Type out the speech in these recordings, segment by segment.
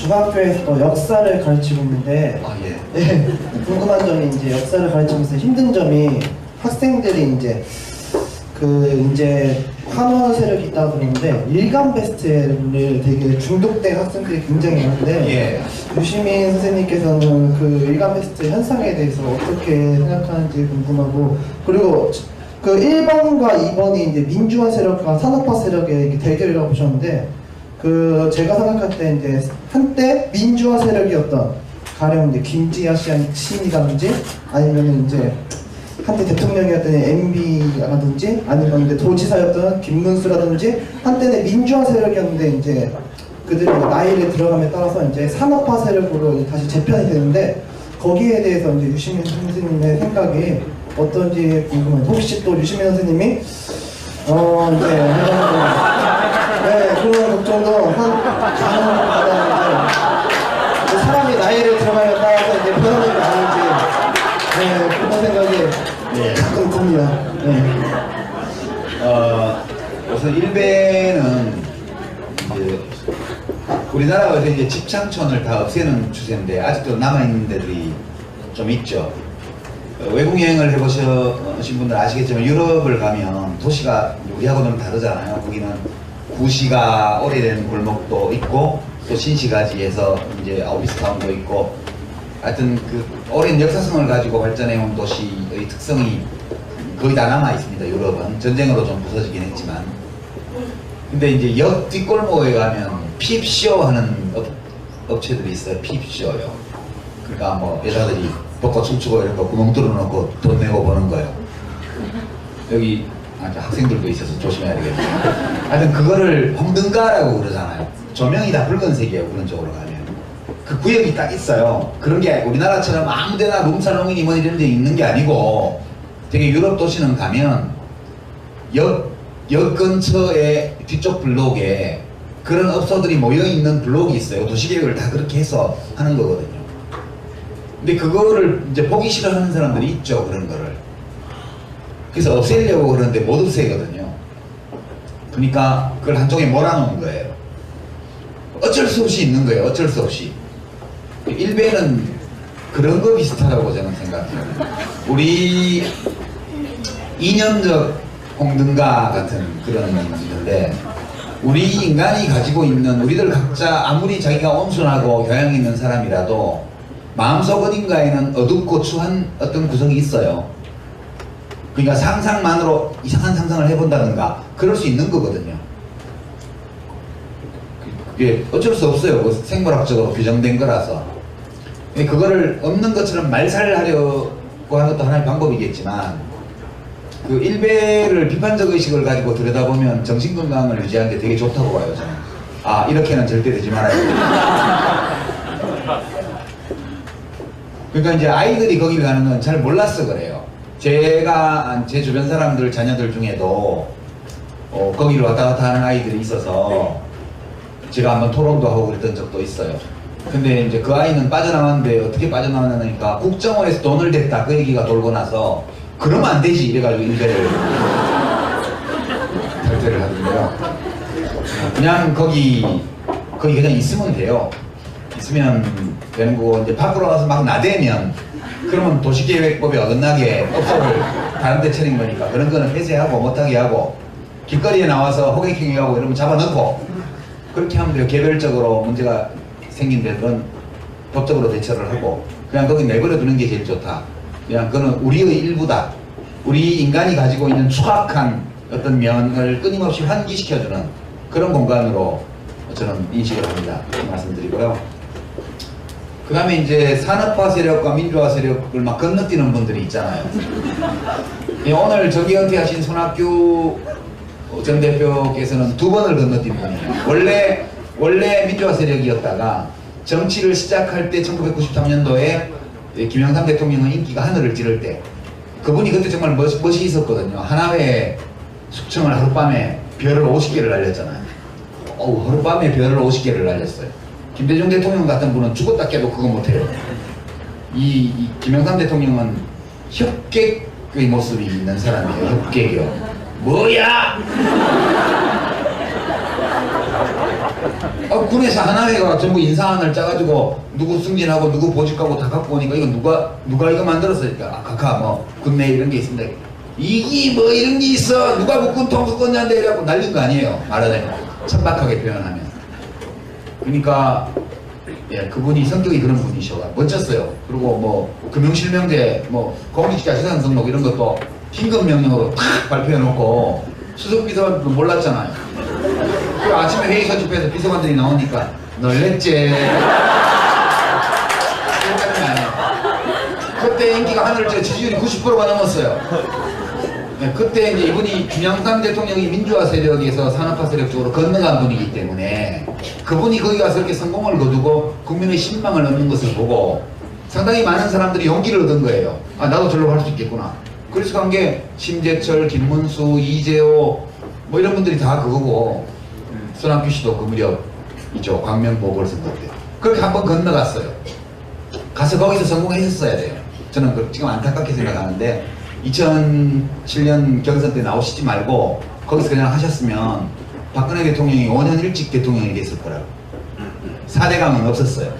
중학교에서 역사를 가르치고 있는데 네, 궁금한 점이 이제 역사를 가르치면서 힘든 점이 학생들이 이제 환원 세력이 있다고 그러는데 일간 베스트를 되게 중독된 학생들이 굉장히 많은데 유시민 선생님께서는 그 일간 베스트 현상에 대해서 어떻게 생각하는지 궁금하고, 그리고 그 1번과 2번이 이제 민주화 세력과 산업화 세력의 대결이라고 보셨는데, 그 제가 생각할 때 이제 한때 민주화 세력이었던 가령 이제 김지아 시인이라든지 아니면 이제 한때 대통령이었던 MB라든지 아니면 이제 도지사였던 김문수라든지 한때는 민주화 세력이었는데 이제 그들이 나이를 들어감에 따라서 이제 산업화 세력으로 다시 재편이 되는데, 거기에 대해서 이제 유시민 선생님의 생각이 어떤지 궁금해요. 혹시 또 유시민 선생님이 그런 걱정도 가능하다는데 사람이 나이를 들어가면 따라서 이제 변하는 게 아닌지 그런 생각이 가끔 듭니다. 우선 일베는 이제 우리나라가 이제 집창촌을 다 없애는 추세인데 아직도 남아있는 데들이 좀 있죠. 외국 여행을 해보신 분들 아시겠지만 유럽을 가면 도시가 우리하고는 다르잖아요. 거기는 구시가 오래된 골목도 있고 또 신시가지에서 이제 오피스타운도 있고, 하여튼 그 오랜 역사성을 가지고 발전해온 도시의 특성이 거의 다 남아 있습니다. 유럽은 전쟁으로 좀 부서지긴 했지만. 근데 이제 역 뒷골목에 가면 핍쇼 하는 업체들이 있어요. 핍쇼요. 그러니까 뭐 여자들이 벗고 춤추고 이런 거 구멍 뚫어놓고 돈 내고 보는 거예요. 여기 학생들도 있어서 조심해야 되겠네요. 하여튼 그거를 홍등가라고 그러잖아요. 조명이 다 붉은색이에요. 그런 쪽으로 가면 그 구역이 딱 있어요. 그런 게 우리나라처럼 아무데나 룸사롱이니 뭐 이런 데 있는 게 아니고, 되게 유럽 도시는 가면 역 근처에 뒤쪽 블록에 그런 업소들이 모여있는 블록이 있어요. 도시계획을 다 그렇게 해서 하는 거거든요. 근데 그거를 이제 보기 싫어하는 사람들이 있죠. 그런 거를. 그래서 없애려고 그러는데 못 없애거든요. 그러니까 그걸 한쪽에 몰아놓은 거예요. 어쩔 수 없이 있는 거예요. 어쩔 수 없이. 일베는 그런 거 비슷하다고 저는 생각해요. 우리 이념적 홍등가 같은 그런 건데, 우리 인간이 가지고 있는, 우리들 각자 아무리 자기가 온순하고 교양 있는 사람이라도 마음속 어딘가에는 어둡고 추한 어떤 구석이 있어요. 그러니까 상상만으로 이상한 상상을 해본다든가 그럴 수 있는 거거든요. 그게 어쩔 수 없어요. 그 생물학적으로 규정된 거라서. 그거를 없는 것처럼 말살하려고 하는 것도 하나의 방법이겠지만, 그 일베를 비판적 의식을 가지고 들여다보면 정신건강을 유지하는 데 되게 좋다고 봐요. 저는. 이렇게는 절대 되지 말아야 돼. 그러니까 이제 아이들이 거기를 가는 건 잘 몰라서 그래요. 제가 제 주변 사람들 자녀들 중에도 거기를 왔다 갔다 하는 아이들이 있어서 제가 한번 토론도 하고 그랬던 적도 있어요. 근데 이제 그 아이는 빠져나왔는데 어떻게 빠져나왔냐니까 국정원에서 돈을 댔다 그 얘기가 돌고 나서 그러면 안 되지 이래가지고 일베를 탈퇴를 하던데요. 그냥 거기 그냥 있으면 돼요. 있으면 되는 거고, 이제 밖으로 나가서 막 나대면 그러면 도시계획법에 어긋나게 업소를 다른 데 차린 거니까 그런 거는 폐쇄하고 못하게 하고, 길거리에 나와서 호객행위하고 이러면 잡아넣고 그렇게 하면 돼요. 개별적으로 문제가 생긴 데들은 법적으로 대처를 하고 그냥 거기 내버려 두는 게 제일 좋다. 그냥 그거는 우리의 일부다. 우리 인간이 가지고 있는 추악한 어떤 면을 끊임없이 환기시켜주는 그런 공간으로 저는 인식을 합니다. 이렇게 말씀드리고요. 그 다음에 이제 산업화 세력과 민주화 세력을 막 건너뛰는 분들이 있잖아요. 오늘 정기 은퇴하신 손학규 전 대표께서는 2번을 건너뛴 분이에요. 원래 민주화 세력이었다가 정치를 시작할 때 1993년도에 김영삼 대통령의 인기가 하늘을 찌를 때, 그분이 그때 정말 멋이 있었거든요. 하나회 숙청을 하룻밤에 별을 50개를 날렸잖아요. 하룻밤에 별을 50개를 날렸어요. 김대중 대통령 같은 분은 죽었다 깨도 그거 못해요. 이 김영삼 대통령은 협객의 모습이 있는 사람이에요. 협객이요. 뭐야! 군에서 하나회가 전부 인사안을 짜가지고 누구 승진하고 누구 보직하고 다 갖고 오니까 이거 누가 이거 만들었으니까 각하 뭐 군내 이런 게 있습니다. 이기 뭐 이런 게 있어 누가 국군 통수권자인데 이래갖고 날린 거 아니에요. 말하자면 천박하게 표현하면. 그러니까 예, 그분이 성격이 그런 분이셔. 멋졌어요. 그리고 뭐 금융실명제 뭐 공직자 재산 등록 이런 것도 긴급 명령으로 탁 발표해놓고 수석비서관도 몰랐잖아요. 그 아침에 회의 소집해서 비서관들이 나오니까 놀랬지. 그때 인기가 하늘을 찌르 지지율이 90%가 넘었어요. 네, 그때 이제 이분이 김영삼 대통령이 민주화 세력에서 산업화 세력 쪽으로 건너간 분이기 때문에 그분이 거기 가서 이렇게 성공을 거두고 국민의 신망을 얻는 것을 보고 상당히 많은 사람들이 용기를 얻은 거예요. 아, 나도 저러고 할 수 있겠구나. 그래서 간 게 심재철, 김문수, 이재호 뭐 이런 분들이 다 그거고 손학규 씨도 그 무렵 있죠. 광명 보궐선거 때. 그렇게 한번 건너갔어요. 가서 거기서 성공했었어야 돼요. 저는 지금 안타깝게 생각하는데 2007년 경선 때 나오시지 말고 거기서 그냥 하셨으면 박근혜 대통령이 5년 일찍 대통령이 됐을 거라고. 4대강은 없었어요.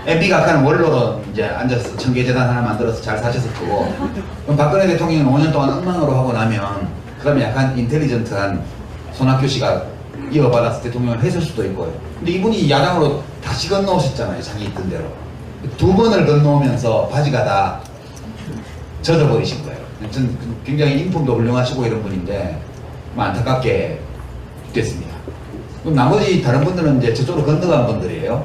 MB가 아까는 원로로 이제 앉아서 청계재단 하나 만들어서 잘 사셨을 거고, 그럼 박근혜 대통령은 5년 동안 엉망으로 하고 나면 그러면 약간 인텔리전트한 손학규 씨가 이어받아서 대통령을 했을 수도 있고요. 근데 이분이 야당으로 다시 건너오셨잖아요. 자기 있던 대로. 2번을 건너오면서 바지가 다 젖어버리신 거예요. 전 굉장히 인품도 훌륭하시고 이런 분인데 뭐 안타깝게 됐습니다. 그럼 나머지 다른 분들은 이제 저쪽으로 건너간 분들이에요.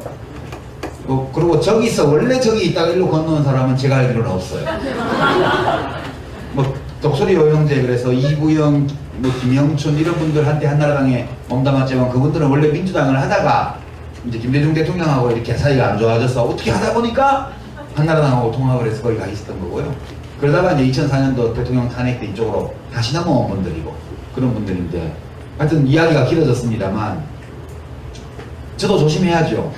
그리고 저기서 원래 저기 있다가 일로 건너온 사람은 제가 알기로는 없어요. 뭐 독수리 오영재 그래서 이부영, 뭐 김영춘 이런 분들한테 한나라당에 몸담았지만 그분들은 원래 민주당을 하다가 이제 김대중 대통령하고 이렇게 사이가 안 좋아져서 어떻게 하다 보니까 한나라당하고 통합을 해서 거기 가 있었던 거고요. 그러다가 이제 2004년도 대통령 탄핵 때 이쪽으로 다시 넘어온 분들이고 그런 분들인데 하여튼 이야기가 길어졌습니다만 저도 조심해야죠.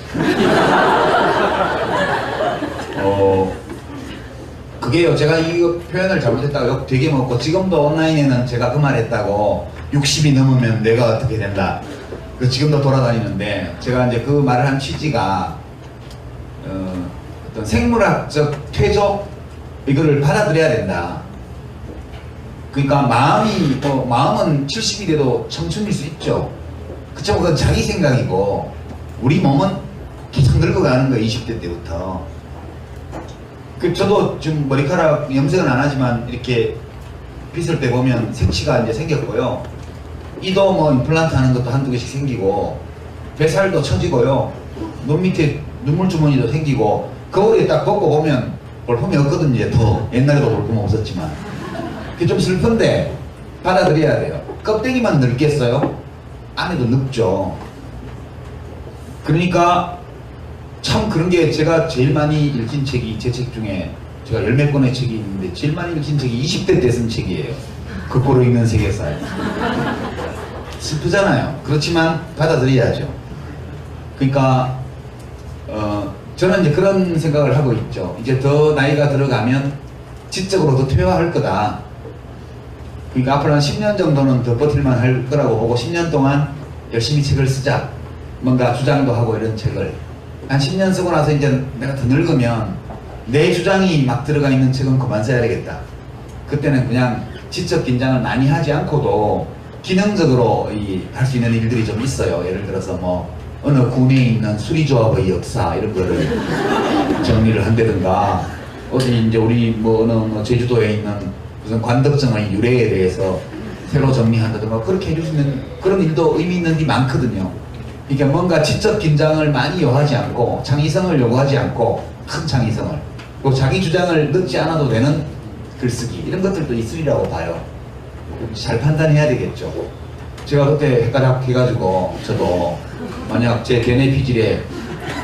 그게요, 제가 이거 표현을 잘못했다고 욕 되게 먹고 지금도 온라인에는 제가 그 말 했다고 60이 넘으면 내가 어떻게 된다. 그 지금도 돌아다니는데 제가 이제 그 말을 한 취지가 어떤 생물학적 퇴적 이거를 받아들여야 된다. 그러니까 마음은 70이 돼도 청춘일 수 있죠. 그쵸? 그건 자기 생각이고 우리 몸은 계속 늙어가는 거예요. 20대 때부터. 저도 지금 머리카락 염색은 안 하지만 이렇게 빗을 때 보면 색치가 이제 생겼고요. 이도 뭐 임플란트 하는 것도 한두 개씩 생기고 뱃살도 처지고요. 눈 밑에 눈물 주머니도 생기고 거울에 딱 벗고 보면 볼품이 없거든요. 이제 더 옛날에도 볼품 없었지만 그게 좀 슬픈데 받아들여야 돼요. 껍데기만 늙겠어요? 안에도 늙죠. 그러니까 참 그런 게 제가 제일 많이 읽힌 책이 제 책 중에 제가 10몇 권의 책이 있는데 제일 많이 읽힌 책이 20대 때 쓴 책이에요. 거꾸로 읽는 세계사에. 슬프잖아요. 그렇지만 받아들여야죠. 그러니까 저는 이제 그런 생각을 하고 있죠. 이제 더 나이가 들어가면 지적으로 더 퇴화할 거다. 그러니까 앞으로 한 10년 정도는 더 버틸만 할 거라고 보고 10년 동안 열심히 책을 쓰자. 뭔가 주장도 하고 이런 책을. 한 10년 쓰고 나서 이제 내가 더 늙으면 내 주장이 막 들어가 있는 책은 그만 써야 되겠다. 그때는 그냥 지적 긴장을 많이 하지 않고도 기능적으로 할 수 있는 일들이 좀 있어요. 예를 들어서 뭐 어느 군에 있는 수리조합의 역사 이런 거를 정리를 한다든가 어디 이제 우리 뭐 어느 제주도에 있는 무슨 관덕정의 유래에 대해서 새로 정리한다든가 그렇게 해줄 수 있는 그런 일도 의미 있는 일이 많거든요. 그러니까 뭔가 지적 긴장을 많이 요하지 않고 창의성을 요구하지 않고 큰 창의성을 그리고 자기 주장을 넣지 않아도 되는 글쓰기 이런 것들도 있으리라고 봐요. 잘 판단해야 되겠죠. 제가 그때 헷갈려 해가지고 저도 만약 제 DNA 피질에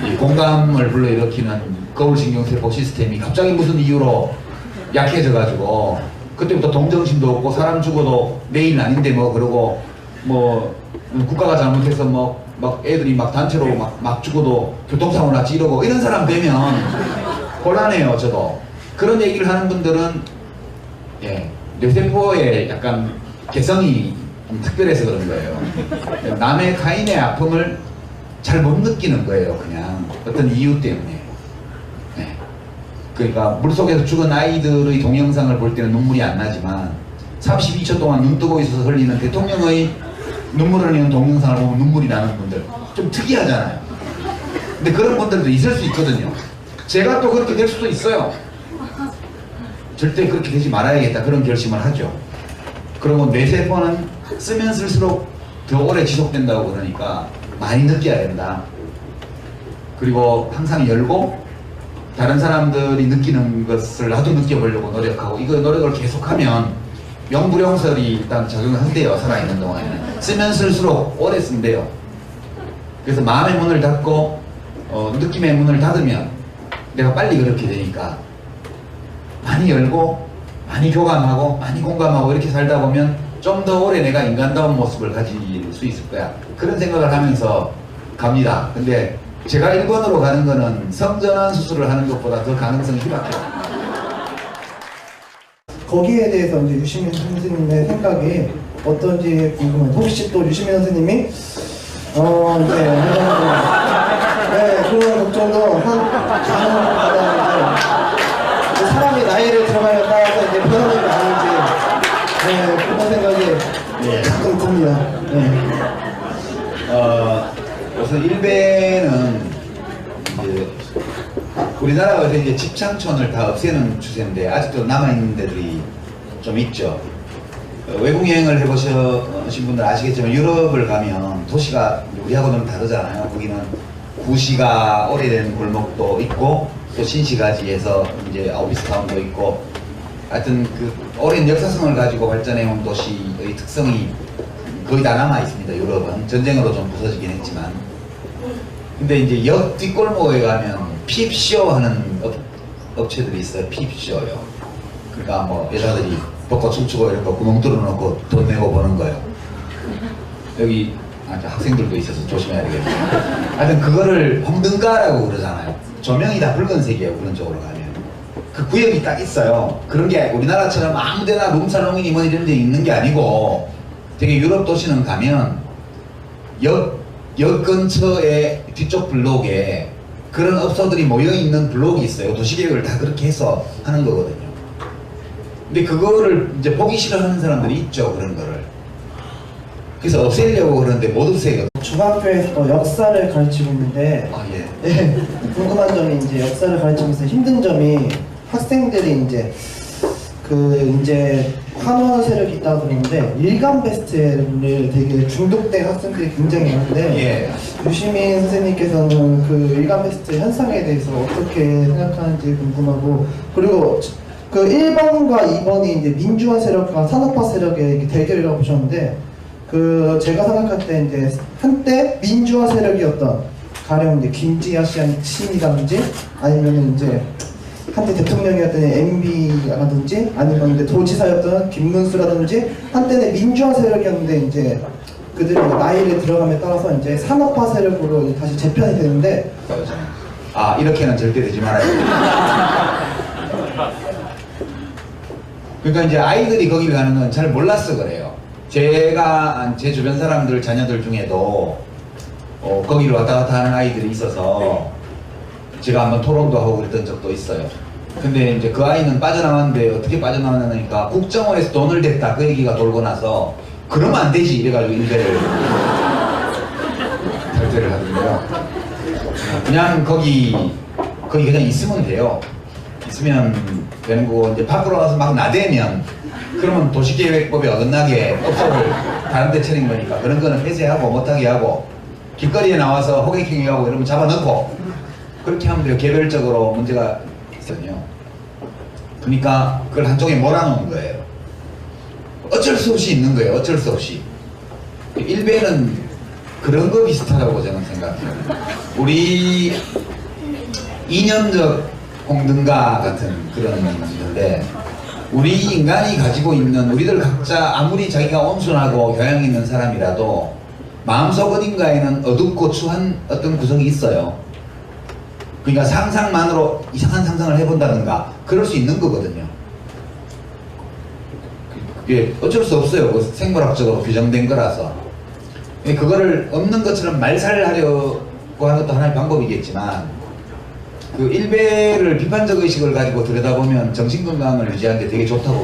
이 공감을 불러일으키는 거울신경세포 시스템이 갑자기 무슨 이유로 약해져가지고 그때부터 동정심도 없고 사람 죽어도 내일 아닌데 뭐 그러고 뭐 국가가 잘못해서 막 애들이 막 단체로 막 죽어도 교통사고 났지 이러고 이런 사람 되면 곤란해요. 저도 그런 얘기를 하는 분들은 예, 뇌세포에 약간 개성이 특별해서 그런 거예요. 남의 타인의 아픔을 잘 못 느끼는 거예요. 그냥 어떤 이유 때문에. 네. 그러니까 물속에서 죽은 아이들의 동영상을 볼 때는 눈물이 안 나지만 32초 동안 눈 뜨고 있어서 흘리는 대통령의 눈물 흘리는 동영상을 보면 눈물이 나는 분들 좀 특이하잖아요. 근데 그런 분들도 있을 수 있거든요. 제가 또 그렇게 될 수도 있어요. 절대 그렇게 되지 말아야겠다 그런 결심을 하죠. 그리고 뇌세포는 쓰면 쓸수록 더 오래 지속된다고 그러니까 많이 느껴야 된다. 그리고 항상 열고 다른 사람들이 느끼는 것을 나도 느껴보려고 노력하고 이거 노력을 계속하면 명불용설이 일단 작용을 한대요. 살아있는 동안에는. 쓰면 쓸수록 오래 쓴대요. 그래서 마음의 문을 닫고 느낌의 문을 닫으면 내가 빨리 그렇게 되니까 많이 열고 많이 교감하고 많이 공감하고 이렇게 살다 보면 좀 더 오래 내가 인간다운 모습을 가질 수 있을 거야. 그런 생각을 하면서 갑니다. 근데 제가 1번으로 가는 거는 성전환 수술을 하는 것보다 더 가능성이 희박해요. 거기에 대해서 이제 유시민 선생님의 생각이 어떤지 궁금해요. 혹시 또 유시민 선생님이 이제 네, 그런 걱정도 가능하다. 이제 사람이 나이를 들어가면 따라서 이제 변하는 게 아닌지 네, 그런 생각이 가끔 듭니다. 네. 우선 일베는 이제 우리나라가 이제 집창촌을 다 없애는 추세인데 아직도 남아있는 데들이 좀 있죠. 외국 여행을 해보신 분들 아시겠지만 유럽을 가면 도시가 우리하고는 다르잖아요. 거기는 구시가 오래된 골목도 있고 또 신시가지에서 이제 오피스타운도 있고 하여튼 그 오랜 역사성을 가지고 발전해온 도시의 특성이 거의 다 남아 있습니다. 유럽은 전쟁으로 좀 부서지긴 했지만. 근데 이제 역 뒷골목에 가면 핍쇼 하는 업체들이 있어요. 핍쇼요. 그러니까 뭐 여자들이 벚꽃 춤추고 이런 거 구멍 뚫어놓고 돈 내고 보는 거예요. 여기 학생들도 있어서 조심해야 되겠네요. 하여튼 그거를 홍등가라고 그러잖아요. 조명이 다 붉은색이에요. 그런 쪽으로 가면. 그 구역이 딱 있어요. 그런 게 우리나라처럼 아무데나 룸사롱이니 뭐 이런 데 있는 게 아니고 되게 유럽 도시는 가면 역 근처에 뒤쪽 블록에 그런 업소들이 모여있는 블록이 있어요. 도시계획을 다 그렇게 해서 하는 거거든요. 근데 그거를 이제 보기 싫어하는 사람들이 있죠. 그런 거를. 그래서 없애려고 그러는데 못 없애요. 중학교에서 역사를 가르치고 있는데 예. 네, 궁금한 점이 이제 역사를 가르치면서 힘든 점이 학생들이 이제 환원 세력이 있다고 그러는데 일간 베스트를 되게 중독된 학생들이 굉장히 많은데 유시민 선생님께서는 그 일간 베스트 현상에 대해서 어떻게 생각하는지 궁금하고 그리고 그 1번과 2번이 이제 민주화 세력과 산업화 세력의 대결이라고 보셨는데 그 제가 생각할 때 이제 한때 민주화 세력이었던 가령 이제 김지아 씨이라든지 아니면은 이제 한때 대통령이었던 MB라든지 아니면 이제 도지사였던 김문수라든지 한때는 민주화 세력이었는데 이제 그들이 나이를 들어감에 따라서 이제 산업화 세력으로 다시 재편이 되는데 이렇게는 절대 되지 말아야 돼. 그러니까 이제 아이들이 거기를 가는 건 잘 몰라서 그래요. 제가 제 주변 사람들 자녀들 중에도 거기를 왔다 갔다 하는 아이들이 있어서 제가 한번 토론도 하고 그랬던 적도 있어요. 근데 이제 그 아이는 빠져나왔는데 어떻게 빠져나왔냐니까 국정원에서 돈을 댔다 그 얘기가 돌고 나서 그러면 안 되지 이래가지고 일베를 탈퇴를 하던데요. 그냥 거기 그냥 있으면 돼요. 있으면 되는 거고 이제 밖으로 나서 막 나대면 그러면 도시계획법에 어긋나게 업소를 다른 데 차린 거니까 그런 거는 폐쇄하고 못하게 하고 길거리에 나와서 호객행위하고 이러면 잡아넣고 그렇게 하면 돼요. 개별적으로 문제가 있거든요. 그러니까 그걸 한쪽에 몰아놓은 거예요. 어쩔 수 없이 있는 거예요. 어쩔 수 없이. 일베는 그런 거 비슷하다고 저는 생각해요. 우리 이념적 홍등가 같은 그런 건데 우리 인간이 가지고 있는 우리들 각자 아무리 자기가 온순하고 교양 있는 사람이라도 마음속 어딘가에는 어둡고 추한 어떤 구석이 있어요. 그러니까 상상만으로 이상한 상상을 해본다든가 그럴 수 있는 거거든요. 예, 어쩔 수 없어요. 그 생물학적으로 규정된 거라서. 예, 그거를 없는 것처럼 말살하려고 하는 것도 하나의 방법이겠지만, 그 일배를 비판적 의식을 가지고 들여다보면 정신건강을 유지하는 데 되게 좋다고